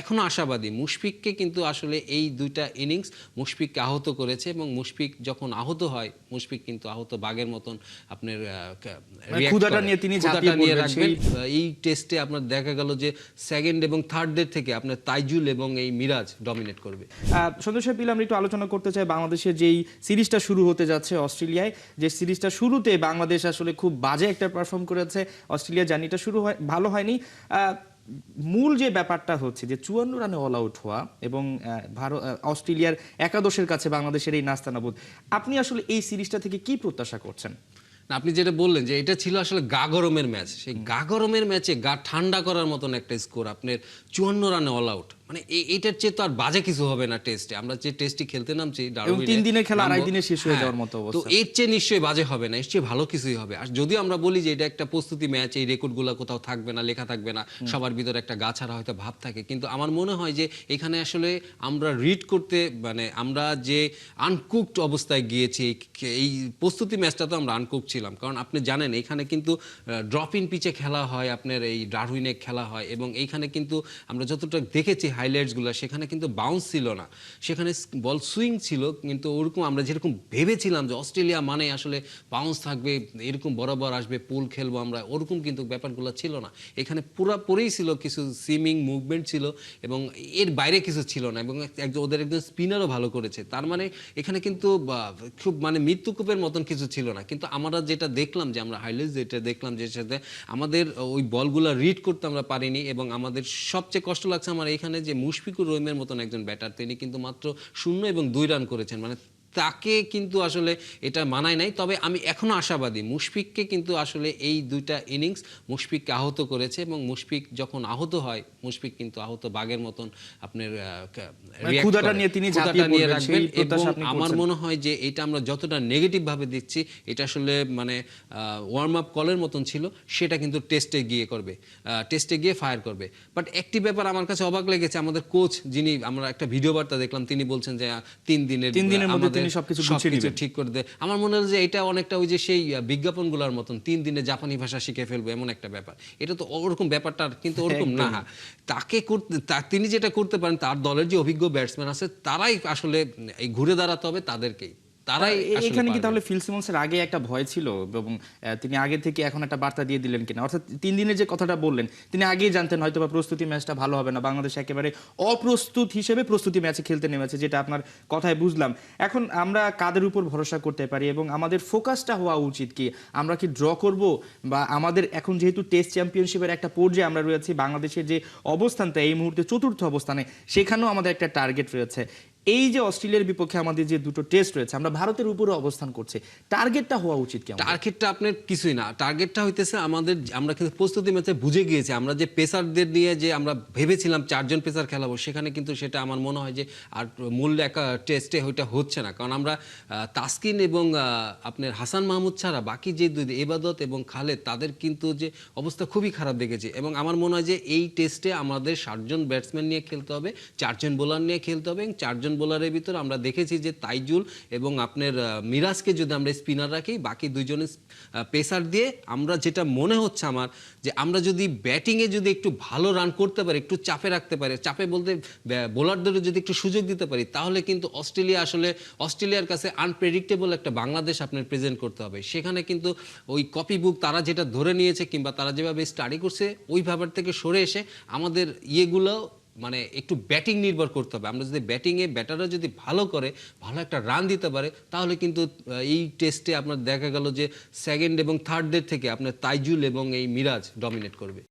এখনো আশাবাদী। মুশফিককে কিন্তু আসলে এই ২টা ইনিংস মুশফিককে আহত করেছে এবং মুশফিক যখন আহত হয়, মুশফিক কিন্তু আহত বাঘের মতন আপনার ক্ষুধাটা নিয়ে তিনি ঝাঁপিয়ে পড়বেন রাখবেন। এই টেস্টে আপনার দেখা গেল যে সেকেন্ড এবং থার্ডদের থেকে আপনার তাইজুল এবং এই মিরাজ ডমিনেট করবে। সন্তোষ সাহেব, আমরা একটু আলোচনা করতে চাই বাংলাদেশের যেই সিরিজটা শুরু হতে যাচ্ছে অস্ট্রেলিয়ায়, যে সিরিজটা শুরুতে বাংলাদেশ আসলে খুব বাজে একটা পারফর্ম করেছে। অস্ট্রেলিয়া জার্নিটা শুরু হয় ভালো হয়নি। মূল যে ব্যাপারটা হচ্ছে যে ৫৪ রানে অল আউট হওয়া এবং অস্ট্রেলিয়ার একাদশের কাছে বাংলাদেশের এই নাস্তানাবুদ, আপনি আসলে এই সিরিজটা থেকে কি প্রত্যাশা করছেন? না, আপনি যেটা বললেন যে এটা ছিল আসলে গা গরমের ম্যাচ, সেই গা গরমের ম্যাচে গা ঠান্ডা করার মতন একটা স্কোর, আপনার ৫৪ রানে অল আউট, মানে এইটার চেয়ে তো আর বাজে কিছু হবে না টেস্টে। আমরা যে টেস্টটি খেলতে নামছি ডারউইনে, ৩ দিনের খেলা আড়াই দিনে শেষ হয়ে যাওয়ার মতো অবস্থা, তো এর চেয়ে নিশ্চয়ই বাজে হবে না, এর চেয়ে ভালো কিছুই হবে। আর যদিও আমরা বলি যে এটা একটা প্রস্তুতি ম্যাচ, এই রেকর্ডগুলো কোথাও থাকবে না, লেখা থাকবে না, সবার ভিতরে একটা গা ছাড়া হয়তো ভাব থাকে, কিন্তু আমার মনে হয় যে এখানে আসলে আমরা রিড করতে, মানে আমরা যে আনকুকড অবস্থায় গিয়েছি, এই প্রস্তুতি ম্যাচটা তো আমরা আনকুকড ছিলাম। কারণ আপনি জানেন এখানে কিন্তু ড্রপ ইন পিচে খেলা হয়, আপনার এই ডারউইনে খেলা হয়, এবং এইখানে কিন্তু আমরা যতটা দেখেছি হাইলাইটসগুলো, সেখানে কিন্তু বাউন্স ছিল না, সেখানে বল সুইং ছিল। কিন্তু ওরকম আমরা যেরকম ভেবেছিলাম যে অস্ট্রেলিয়া মানে আসলে বাউন্স থাকবে, এরকম বরাবর আসবে, পুল খেলবো আমরা, ওরকম কিন্তু ব্যাপারগুলো ছিল না। এখানে পুরোপুরিই ছিল কিছু সিমিং মুভমেন্ট ছিল এবং এর বাইরে কিছু ছিল না, এবং ওদের একজন স্পিনারও ভালো করেছে। তার মানে এখানে কিন্তু খুব মানে মৃত্যুকূপের মতন কিছু ছিল না। কিন্তু আমরা যেটা দেখলাম, যে আমরা হাইলাইটস যেটা দেখলাম, যে সাথে আমাদের ওই বলগুলো রিড করতে আমরা পারিনি, এবং আমাদের সবচেয়ে কষ্ট লাগছে আমার এখানে যে মুশফিকুর রহিমের মতন একজন ব্যাটার, তিনি কিন্তু মাত্র 0 এবং 2 রান করেছেন, মানে তাকে কিন্তু আসলে এটা মানায় নাই। তবে আমি এখনো আশাবাদী, মুশফিককে কিন্তু আসলে এই 2টা ইনিংস মুশফিককে আহত করেছে, এবং মুশফিক যখন আহত হয়, মুশফিক কিন্তু আহত বাঘের মতন আপনার ক্ষুধাটা নিয়ে তিনি ঝাঁপিয়ে পড়বেন, রাখবেন। এবং আমার মনে হয় যে এটা আমরা যতটা নেগেটিভ ভাবে দিচ্ছি, এটা আসলে মানে ওয়ার্ম আপ কলের মতন ছিল, সেটা কিন্তু টেস্টে গিয়ে করবে, টেস্টে গিয়ে ফায়ার করবে। বাট একটি ব্যাপার আমার কাছে অবাক লেগেছে, আমাদের কোচ, যিনি আমরা একটা ভিডিও বার্তা দেখলাম, তিনি বলছেন যে 3 দিনের মধ্যে সবকিছু ঠিক করে দেয়। আমার মনে হয় যে এটা অনেকটা ওই যে সেই বিজ্ঞাপনগুলোর মতন, 3 দিনে জাপানি ভাষা শিখে ফেলবো এমন একটা ব্যাপার। এটা তো ওরকম ব্যাপারটা কিন্তু ওরকম না। তাকে করতে, তিনি যেটা করতে পারেন, তার দলের যে অভিজ্ঞ ব্যাটসম্যান আছে, তারাই আসলে এই ঘুরে দাঁড়াতে হবে তাদেরকেই। এখানে কি তাহলে ফিল সিমন্সের আগে একটা ভয় ছিল, এবং তিনি আগে থেকে এখন একটা বার্তা দিয়ে দিলেন কিনা? অর্থাৎ 3 দিনের যে কথাটা বললেন, তিনি আগেই জানতেন হয়তো বা প্রস্তুতি ম্যাচটা ভালো হবে না, বাংলাদেশ একেবারে অপ্রস্তুত হিসেবে প্রস্তুতি ম্যাচে খেলতে নেমেছে, যেটা আপনার কথায় বুঝলাম। এখন আমরা কাদের উপর ভরসা করতে পারি, এবং আমাদের ফোকাসটা হওয়া উচিত কি? আমরা কি ড্র করব, বা আমাদের এখন যেহেতু টেস্ট চ্যাম্পিয়নশিপের একটা পর্যায়ে আমরা রয়েছি, বাংলাদেশের যে অবস্থানটা এই মুহূর্তে 4র্থ অবস্থানে, সেখানেও আমাদের একটা টার্গেট রয়েছে। এই যে অস্ট্রেলিয়ার বিপক্ষে আমাদের যে 2টো টেস্ট রয়েছে, আমরা ভারতের উপরে অবস্থান করছে, টার্গেটটা হওয়া উচিত কি? টার্গেটটা আপনার কিছুই না, টার্গেটটা হইতেছে আমাদের, আমরা কিন্তু প্রস্তুতি ম্যাচে বুঝে গিয়েছি, আমরা যে পেসারদের নিয়ে যে আমরা ভেবেছিলাম 4 জন পেসার খেলাবো, সেখানে কিন্তু সেটা আমার মনে হয় যে আর মূল একটা টেস্টে ওইটা হচ্ছে না। কারণ আমরা তাসকিন এবং আপনার হাসান মাহমুদ ছাড়া বাকি যে 2, এবাদত এবং খালেদ, তাদের কিন্তু যে অবস্থা খুবই খারাপ দেখেছি। এবং আমার মনে হয় যে এই টেস্টে আমাদের 60 জন ব্যাটসম্যান নিয়ে খেলতে হবে, 4 জন বোলার নিয়ে খেলতে হবে, এবং 4 জন বোলারের ভিতর আমরা দেখেছি যে তাইজুল এবং আপনার মিরাজকে যদি আমরা স্পিনার রাখি, বাকি 2 জন পেসার দিয়ে, আমরা যেটা মনে হচ্ছে আমার, যে আমরা যদি ব্যাটিংয়ে যদি একটু ভালো রান করতে পারি, একটু চাপে রাখতে পারি, চাপে বলতে বোলারদেরও যদি একটু সুযোগ দিতে পারি, তাহলে কিন্তু অস্ট্রেলিয়ার কাছে আনপ্রেডিক্টেবল একটা বাংলাদেশ আপনার প্রেজেন্ট করতে হবে। সেখানে কিন্তু ওই কপি বুক তারা যেটা ধরে নিয়েছে, কিংবা তারা যেভাবে স্টাডি করছে, ওই ব্যাপার থেকে সরে এসে আমাদের ইয়েগুলো মানে একটু ব্যাটিং নির্ভর করতে হবে। আমরা যদি ব্যাটিংয়ে ব্যাটাররা যদি ভালো করে, ভালো একটা রান দিতে পারে, তাহলে কিন্তু এই টেস্টে আপনার দেখা গেল যে সেকেন্ড এবং থার্ডদের থেকে আপনার তাইজুল এবং এই মিরাজ ডমিনেট করবে।